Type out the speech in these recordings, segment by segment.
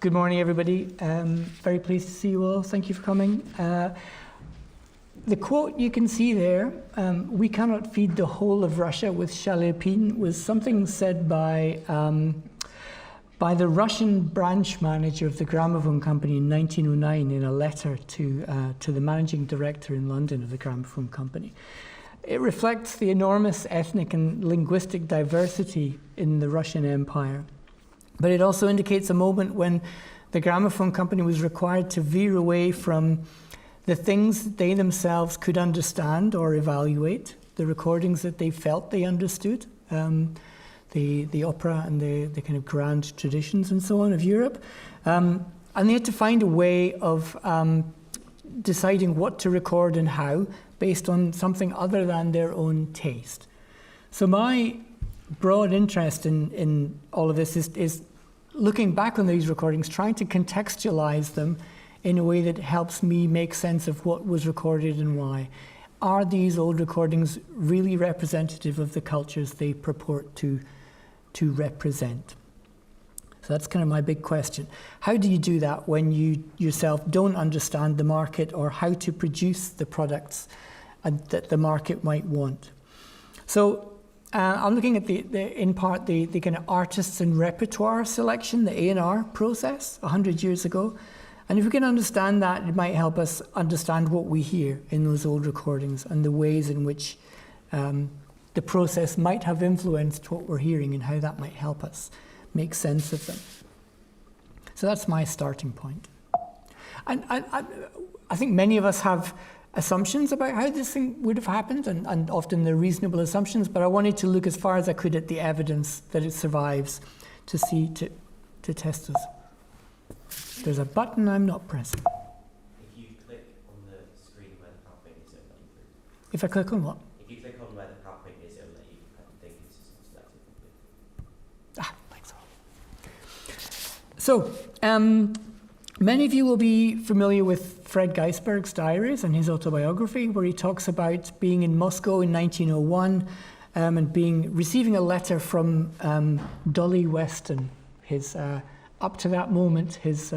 Good morning, everybody. Very pleased to see you all. Thank you for coming. The quote you can see there, "We cannot feed the whole of Russia with Shalepin," was something said by the Russian branch manager of the Gramophone company in 1909 in a letter to the managing director in London of the Gramophone company. It reflects the enormous ethnic and linguistic diversity in the Russian Empire. But it also indicates a moment when the Gramophone company was required to veer away from the things that they themselves could understand or evaluate, the recordings that they felt they understood, the opera and the kind of grand traditions and so on of Europe. And they had to find a way of deciding what to record and how, based on something other than their own taste. So my broad interest in all of this is looking back on these recordings, trying to contextualize them in a way that helps me make sense of what was recorded and why. Are these old recordings really representative of the cultures they purport to represent? So that's kind of my big question. How do you do that when you yourself don't understand the market or how to produce the products that the market might want? So I'm looking at in part the kind of artists and repertoire selection, the A&R process 100 years ago. And if we can understand that, it might help us understand what we hear in those old recordings and the ways in which the process might have influenced what we're hearing and how that might help us make sense of them. So that's my starting point. And I think many of us have assumptions about how this thing would have happened, and often they're reasonable assumptions, but I wanted to look as far as I could at the evidence that it survives to see, to test us. There's a button I'm not pressing. If you click on the screen where the PowerPoint is, it'll let you through. If I click on what? If you click on where the PowerPoint is, it'll let you take it selected. Thanks. So, many of you will be familiar with Fred Geisberg's diaries and his autobiography, where he talks about being in Moscow in 1901 and receiving a letter from Dolly Weston, his up to that moment his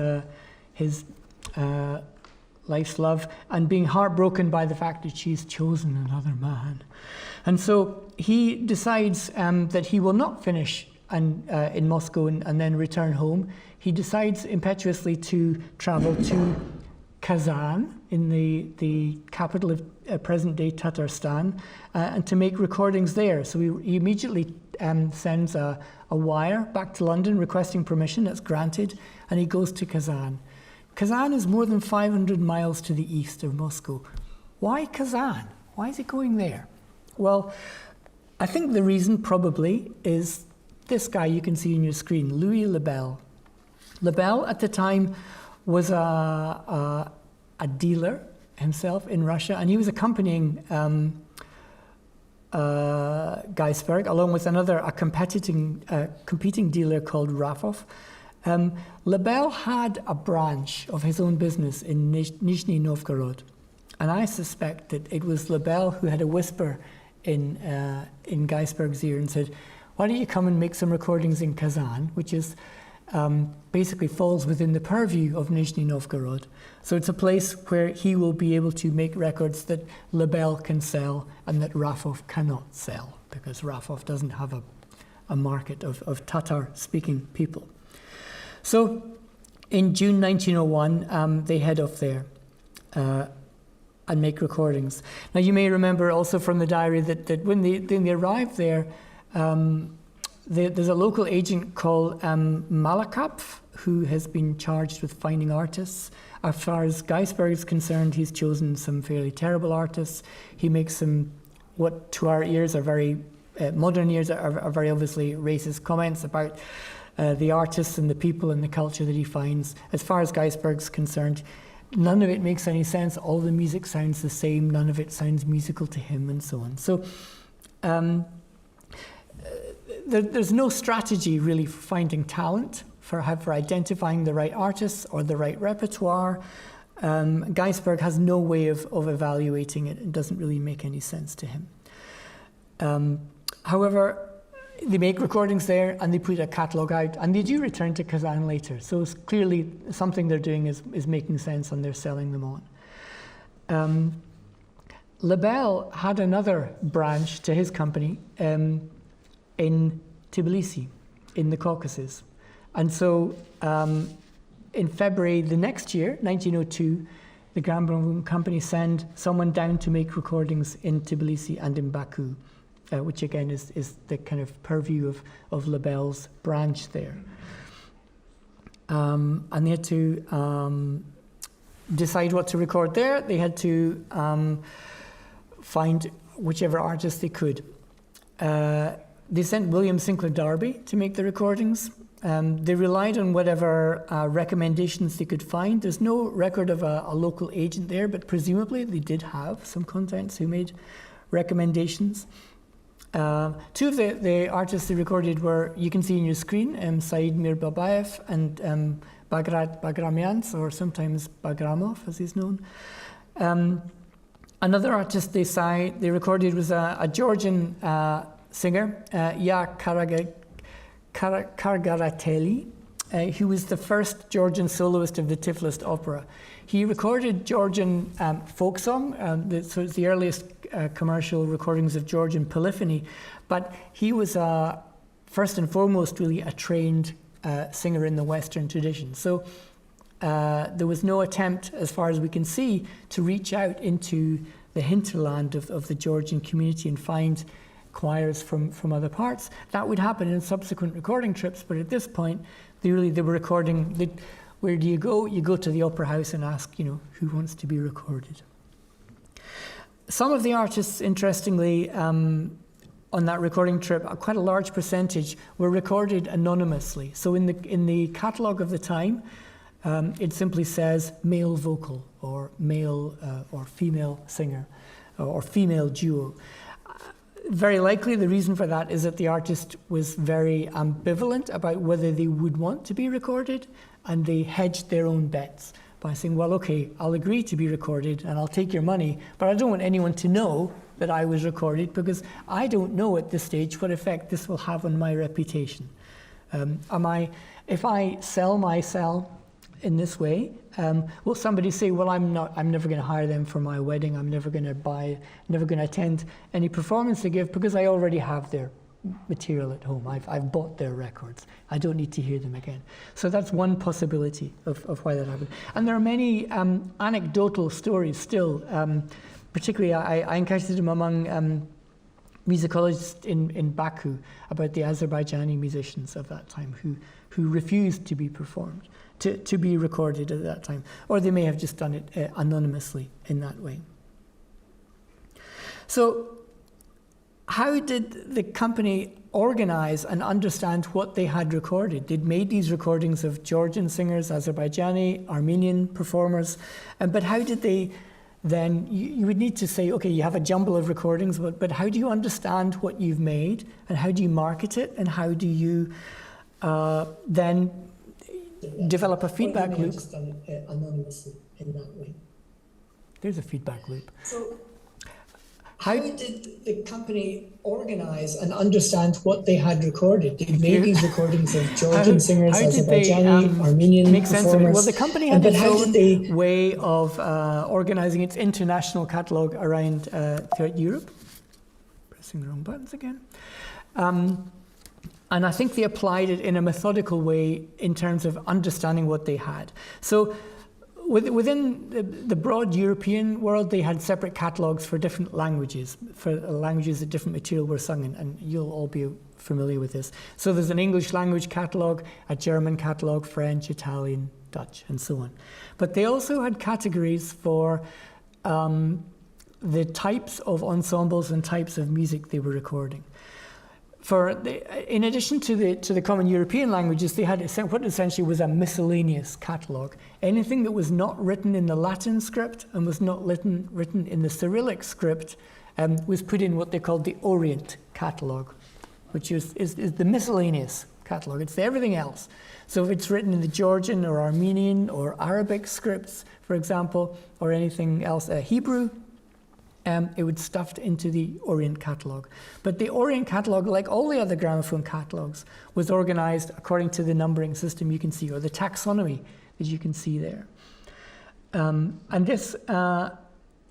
life's love, and being heartbroken by the fact that she's chosen another man. And so he decides that he will not finish in Moscow and then return home. He decides impetuously to travel to Kazan, in the capital of present-day Tatarstan, and to make recordings there. So he immediately sends a wire back to London requesting permission. That's granted, and he goes to Kazan. Kazan is more than 500 miles to the east of Moscow. Why Kazan? Why is he going there? Well, I think the reason probably is this guy you can see on your screen, Louis Lebel. Lebel at the time was a dealer himself in Russia, and he was accompanying Geisberg along with a competing dealer called Rafov. Lebel had a branch of his own business in Nizhny Novgorod, and I suspect that it was Lebel who had a whisper in Geisberg's ear and said, "Why don't you come and make some recordings in Kazan," which is basically falls within the purview of Nizhny Novgorod. So it's a place where he will be able to make records that Lebel can sell and that Rafov cannot sell, because Rafov doesn't have a market of Tatar-speaking people. So in June 1901, they head off there and make recordings. Now you may remember also from the diary that when they arrive there, there's a local agent called Malakapf who has been charged with finding artists. As far as Geisberg is concerned, he's chosen some fairly terrible artists. He makes some, what to our ears are very, modern ears are very obviously racist comments about the artists and the people and the culture that he finds. As far as Geisberg's concerned, none of it makes any sense. All the music sounds the same. None of it sounds musical to him and so on. So there's no strategy really for finding talent, for identifying the right artists or the right repertoire. Geisberg has no way of evaluating it. It doesn't really make any sense to him. However, they make recordings there and they put a catalogue out, and they do return to Kazan later. So it's clearly something they're doing is making sense, and they're selling them on. Lebel had another branch to his company in Tbilisi, in the Caucasus. And so in February the next year, 1902, the Gramophone company sent someone down to make recordings in Tbilisi and in Baku, which again is the kind of purview of Lebel's branch there. And they had to decide what to record there. They had to find whichever artist they could. They sent William Sinclair Darby to make the recordings. They relied on whatever recommendations they could find. There's no record of a local agent there, but presumably they did have some contacts who made recommendations. Two of the artists they recorded were, you can see on your screen, Said Mir Babayev and Bagrat Bagramyans, or sometimes Bagramov as he's known. Another artist they recorded was a Georgian singer, Ya Kargarateli, who was the first Georgian soloist of the Tiflis opera. He recorded Georgian folk song, so it's the earliest commercial recordings of Georgian polyphony, but he was first and foremost really a trained singer in the Western tradition. So there was no attempt, as far as we can see, to reach out into the hinterland of the Georgian community and find choirs from other parts. That would happen in subsequent recording trips, but at this point, they were recording. Where do you go? You go to the opera house and ask, who wants to be recorded. Some of the artists, interestingly, on that recording trip, quite a large percentage were recorded anonymously. So in the catalogue of the time, it simply says male vocal or male or female singer or female duo. Very likely the reason for that is that the artist was very ambivalent about whether they would want to be recorded, and they hedged their own bets by saying, well, okay, I'll agree to be recorded and I'll take your money, but I don't want anyone to know that I was recorded because I don't know at this stage what effect this will have on my reputation. If I sell my cell in this way, will somebody say, well, I'm never going to hire them for my wedding, I'm never going to attend any performance they give because I already have their material at home. I've bought their records. I don't need to hear them again. So that's one possibility of why that happened. And there are many anecdotal stories still. Particularly, I encountered them among musicologists in Baku about the Azerbaijani musicians of that time who refused to be performed, to be recorded at that time. Or they may have just done it anonymously in that way. So how did the company organize and understand what they had recorded? They'd made these recordings of Georgian singers, Azerbaijani, Armenian performers, but how did they then, you would need to say, okay, you have a jumble of recordings, but how do you understand what you've made, and how do you market it, and how do you then develop a feedback loop? Just done it anonymously in that way. There's a feedback loop. So how did the company organize and understand what they had recorded? They made these recordings of Georgian singers, Azerbaijani, Armenian make sense of it? Well, the company had its own way of organizing its international catalogue around throughout Europe. Pressing the wrong buttons again. And I think they applied it in a methodical way in terms of understanding what they had. So within the broad European world, they had separate catalogues for different languages, for languages that different material were sung in, and you'll all be familiar with this. So there's an English language catalogue, a German catalogue, French, Italian, Dutch, and so on. But they also had categories for the types of ensembles and types of music they were recording. In addition to the common European languages, they had what essentially was a miscellaneous catalogue. Anything that was not written in the Latin script and was not written in the Cyrillic script was put in what they called the Orient catalogue, which is the miscellaneous catalogue. It's everything else. So if it's written in the Georgian or Armenian or Arabic scripts, for example, or anything else, Hebrew, it would stuffed into the Orient catalogue. But the Orient catalogue, like all the other gramophone catalogues, was organized according to the numbering system you can see, or the taxonomy that you can see there. And this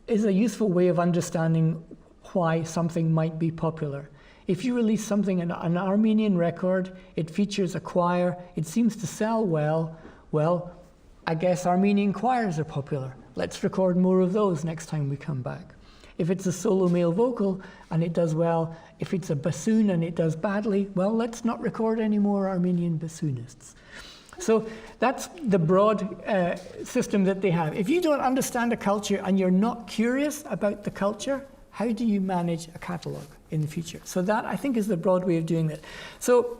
is a useful way of understanding why something might be popular. If you release something, an Armenian record, it features a choir, it seems to sell well, I guess Armenian choirs are popular. Let's record more of those next time we come back. If it's a solo male vocal and it does well, if it's a bassoon and it does badly, well, let's not record any more Armenian bassoonists. So that's the broad system that they have. If you don't understand a culture and you're not curious about the culture, how do you manage a catalogue in the future? So that, I think, is the broad way of doing it. So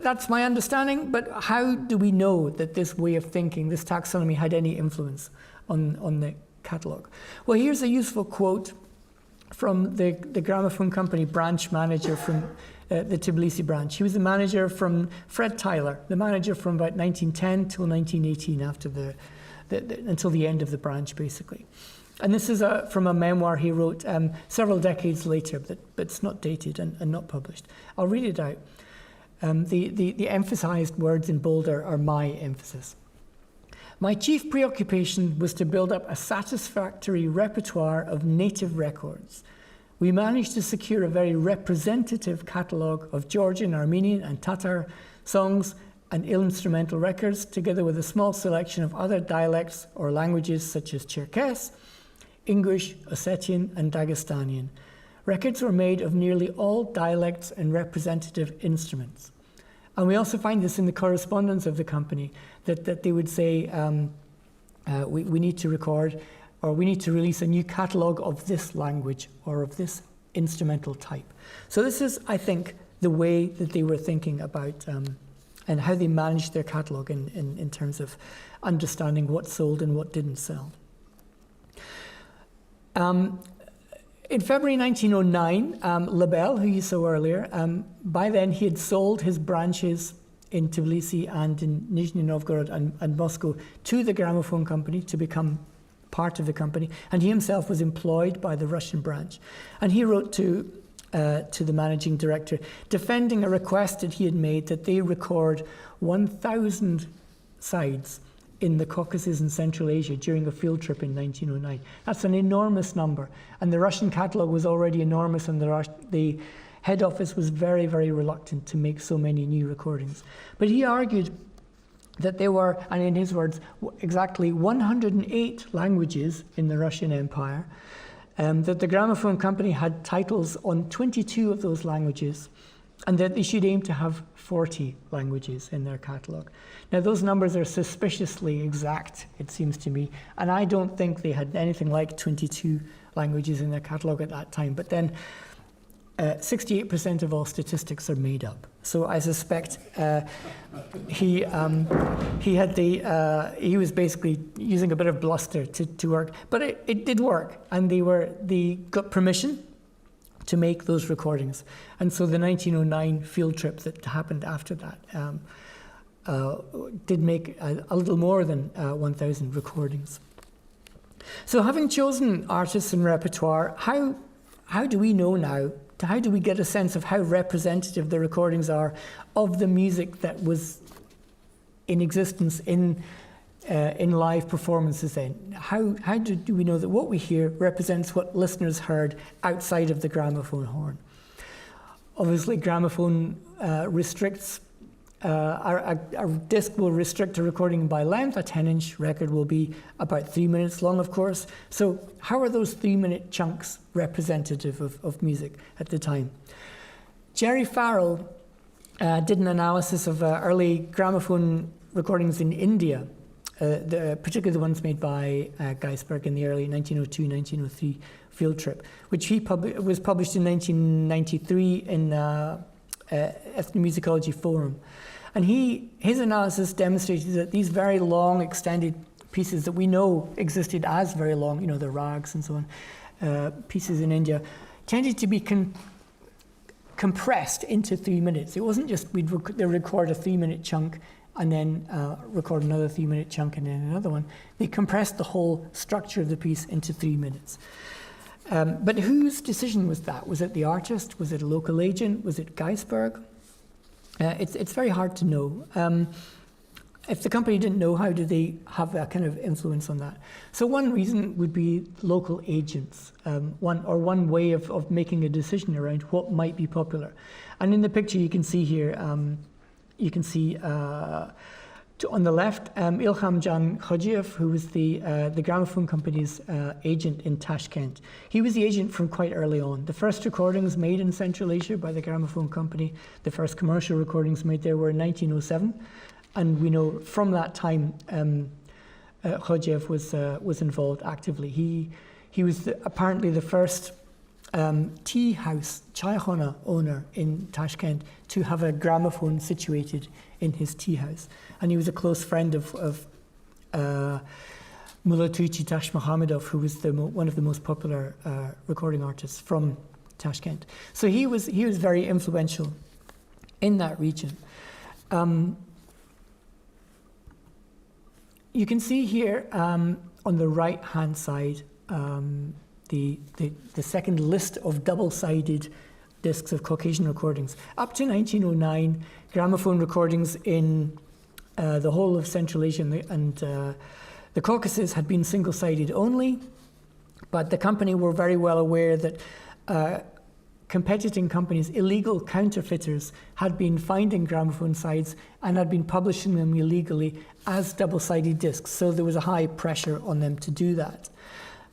that's my understanding, but how do we know that this way of thinking, this taxonomy, had any influence on the catalogue? Well, here's a useful quote from the Gramophone Company branch manager from the Tbilisi branch. He was the manager from Fred Tyler, the manager from about 1910 till 1918, after until the end of the branch, basically. And this is from a memoir he wrote several decades later, but it's not dated and not published. I'll read it out. The emphasized words in bold are my emphasis. My chief preoccupation was to build up a satisfactory repertoire of native records. We managed to secure a very representative catalogue of Georgian, Armenian, and Tatar songs and instrumental records, together with a small selection of other dialects or languages such as Cherkess, English, Ossetian, and Dagestanian. Records were made of nearly all dialects and representative instruments. And we also find this in the correspondence of the company, that they would say, we need to record, or we need to release a new catalogue of this language or of this instrumental type. So this is, I think, the way that they were thinking about and how they managed their catalogue in terms of understanding what sold and what didn't sell. In February 1909, Lebel, who you saw earlier, by then he had sold his branches in Tbilisi and in Nizhny Novgorod and Moscow to the Gramophone Company to become part of the company, and he himself was employed by the Russian branch. And he wrote to the managing director, defending a request that he had made that they record 1,000 sides in the Caucasus and Central Asia during a field trip in 1909. That's an enormous number. And the Russian catalogue was already enormous, and the head office was very, very reluctant to make so many new recordings. But he argued that there were, and in his words, exactly 108 languages in the Russian Empire, that the Gramophone Company had titles on 22 of those languages, and that they should aim to have 40 languages in their catalogue. Now, those numbers are suspiciously exact, it seems to me, and I don't think they had anything like 22 languages in their catalogue at that time. But then 68% of all statistics are made up. So I suspect he was basically using a bit of bluster to work. But it did work, and they got permission to make those recordings. And so the 1909 field trip that happened after that did make a little more than 1,000 recordings. So having chosen artists and repertoire, how do we know now, how do we get a sense of how representative the recordings are of the music that was in existence in live performances then? How do we know that what we hear represents what listeners heard outside of the gramophone horn? Obviously, gramophone restricts, a disc will restrict a recording by length. A 10-inch record will be about 3 minutes long, of course. So how are those 3-minute chunks representative of music at the time? Jerry Farrell did an analysis of early gramophone recordings in India, particularly the ones made by Geisberg in the early 1902-1903 field trip, which was published in 1993 in Ethnomusicology Forum. And his analysis demonstrated that these very long, extended pieces that we know existed as very long, the rags and so on, pieces in India, tended to be compressed into 3 minutes. It wasn't just they'd record a 3-minute chunk and then record another 3-minute chunk and then another one. They compressed the whole structure of the piece into 3 minutes. But whose decision was that? Was it the artist? Was it a local agent? Was it Geisberg? It's very hard to know. If the company didn't know, how did they have that kind of influence on that? So one reason would be local agents, one way of making a decision around what might be popular. And in the picture you can see here, you can see on the left, Ilham Can Khojiev, who was the Gramophone company's agent in Tashkent. He was the agent from quite early on. The first recordings made in Central Asia by the Gramophone company, the first commercial recordings made there were in 1907. And we know from that time, Khojiev was involved actively. He was apparently the first tea house, chaikhana owner in Tashkent to have a gramophone situated in his tea house. And he was a close friend of Mullah Tuichi Tash Mohammedov, who was one of the most popular recording artists from Tashkent. So he was very influential in that region. You can see here on the right-hand side the second list of double-sided discs of Caucasian recordings. Up to 1909, gramophone recordings in the whole of Central Asia and the Caucasus had been single-sided only, but the company were very well aware that competing companies, illegal counterfeiters, had been finding gramophone sides and had been publishing them illegally as double-sided discs. So there was a high pressure on them to do that.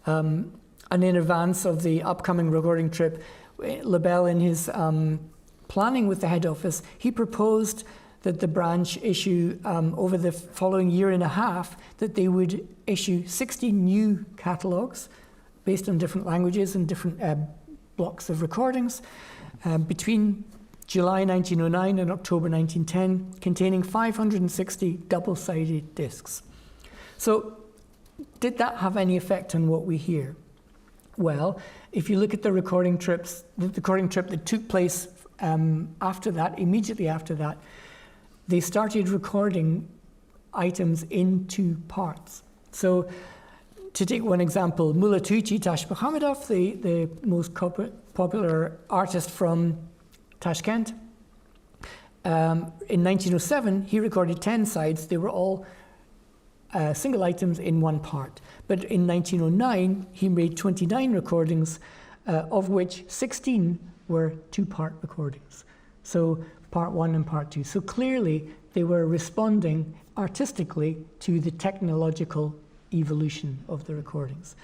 And in advance of the upcoming recording trip, Lebel, in his planning with the head office, he proposed that the branch issue, over the following year and a half, that they would issue 60 new catalogues based on different languages and different blocks of recordings between July 1909 and October 1910, containing 560 double-sided discs. So did that have any effect on what we hear? Well, if you look at the recording trip that took place after that, immediately after that, they started recording items in two parts. So to take one example, Mullah Tuichi Tash Mohammedov, the most popular artist from Tashkent, in 1907, he recorded 10 sides. They were all single items in one part. But in 1909, he made 29 recordings, of which 16 were two-part recordings. So part one and part two. So clearly, they were responding artistically to the technological evolution of the recordings.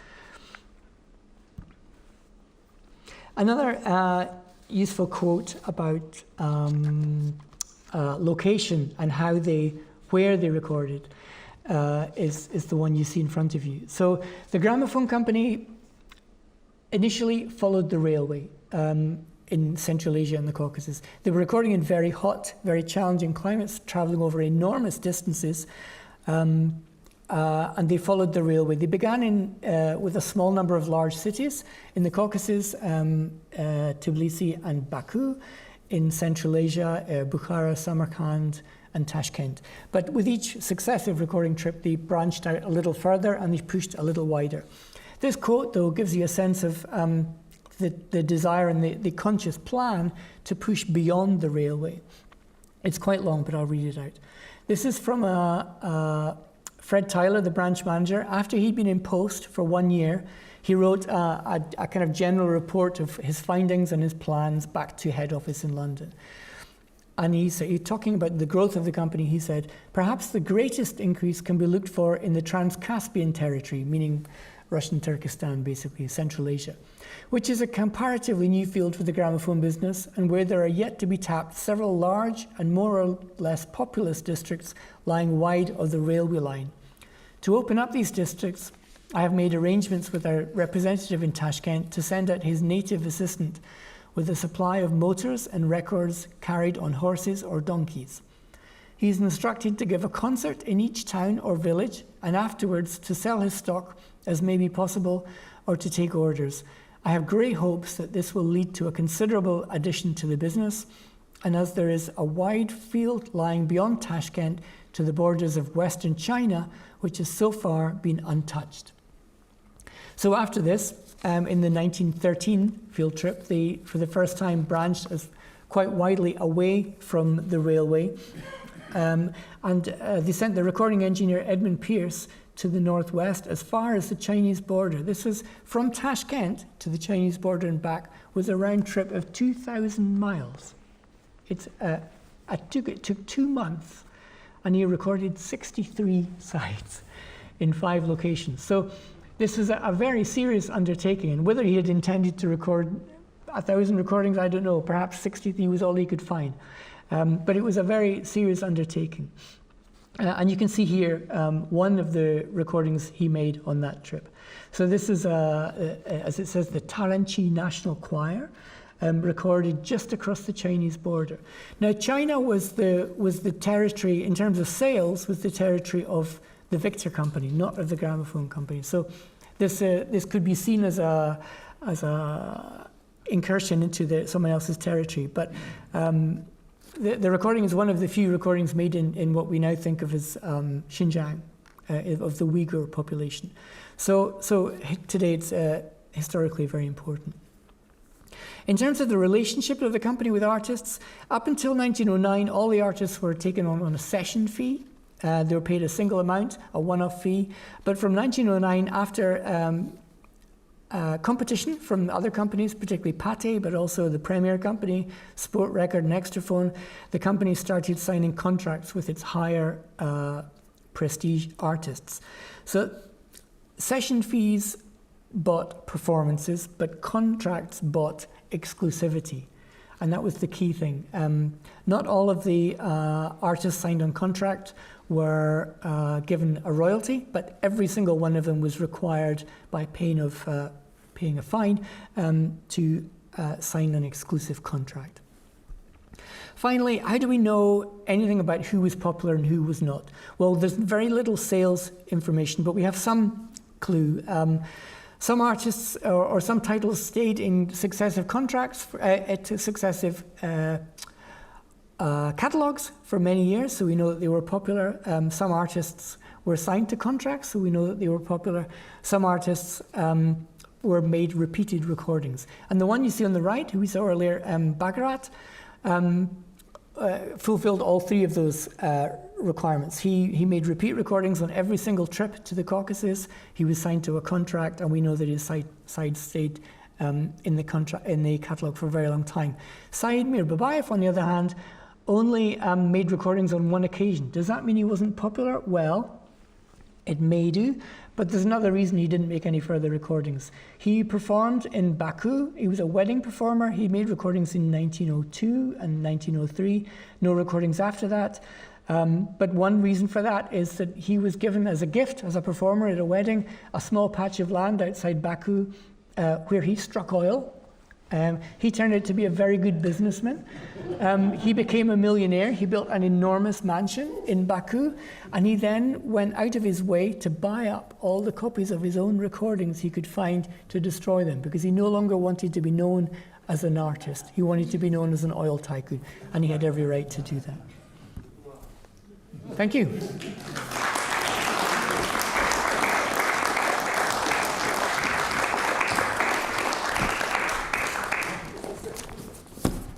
Another useful quote about location and where they recorded is the one you see in front of you. So the Gramophone company initially followed the railway in Central Asia and the Caucasus. They were recording in very hot, very challenging climates, traveling over enormous distances, and they followed the railway. They began with a small number of large cities in the Caucasus, Tbilisi and Baku, in Central Asia, Bukhara, Samarkand, and Tashkent. But with each successive recording trip, they branched out a little further and they pushed a little wider. This quote, though, gives you a sense of the desire and the conscious plan to push beyond the railway. It's quite long, but I'll read it out. This is from Fred Tyler, the branch manager. After he'd been in post for 1 year, he wrote a kind of general report of his findings and his plans back to head office in London. And he's talking about the growth of the company. He said, perhaps the greatest increase can be looked for in the Trans-Caspian territory, meaning Russian Turkestan, basically, Central Asia, which is a comparatively new field for the gramophone business and where there are yet to be tapped several large and more or less populous districts lying wide of the railway line. To open up these districts, I have made arrangements with our representative in Tashkent to send out his native assistant with a supply of motors and records carried on horses or donkeys. He is instructed to give a concert in each town or village and afterwards to sell his stock as may be possible or to take orders. I have great hopes that this will lead to a considerable addition to the business, and as there is a wide field lying beyond Tashkent to the borders of Western China, which has so far been untouched. So after this, in the 1913 field trip, they, for the first time, branched as quite widely away from the railway. They sent the recording engineer Edmund Pierce to the northwest as far as the Chinese border. This was from Tashkent to the Chinese border and back, was a round trip of 2,000 miles. It took 2 months, and he recorded 63 sites in 5 locations. So this was a very serious undertaking, and whether he had intended to record 1,000 recordings, I don't know. Perhaps 63 was all he could find. But it was a very serious undertaking. And you can see here one of the recordings he made on that trip. So this is, as it says, the Taranchi National Choir, recorded just across the Chinese border. Now, China was the territory, in terms of sales, was the territory of the Victor Company, not of the Gramophone Company. So this could be seen as a incursion into someone else's territory. But the recording is one of the few recordings made in what we now think of as Xinjiang, of the Uyghur population. So today it's historically very important. In terms of the relationship of the company with artists, up until 1909, all the artists were taken on a session fee. They were paid a single amount, a one-off fee. But from 1909, after competition from other companies, particularly Pathé, but also the Premier Company, Sport Record and Extraphone, the company started signing contracts with its higher prestige artists. So session fees bought performances, but contracts bought exclusivity. And that was the key thing. Not all of the artists signed on contract were given a royalty, but every single one of them was required by pain of paying a fine to sign an exclusive contract. Finally, how do we know anything about who was popular and who was not? Well, there's very little sales information, but we have some clue. Some artists or some titles stayed in successive contracts, to successive catalogues for many years, so we know that they were popular. Some artists were signed to contracts, so we know that they were popular. Some artists were made repeated recordings. And the one you see on the right, who we saw earlier, Bagarat, fulfilled all 3 of those requirements. He made repeat recordings on every single trip to the Caucasus. He was signed to a contract, and we know that his side stayed in the catalogue for a very long time. Said Mir Babayev, on the other hand, only made recordings on 1 occasion. Does that mean he wasn't popular? Well, it may do, but there's another reason he didn't make any further recordings. He performed in Baku. He was a wedding performer. He made recordings in 1902 and 1903. No recordings after that. But one reason for that is that he was given as a gift, as a performer at a wedding, a small patch of land outside Baku where he struck oil. He turned out to be a very good businessman. He became a millionaire. He built an enormous mansion in Baku, and he then went out of his way to buy up all the copies of his own recordings he could find to destroy them, because he no longer wanted to be known as an artist. He wanted to be known as an oil tycoon, and he had every right to do that. Thank you.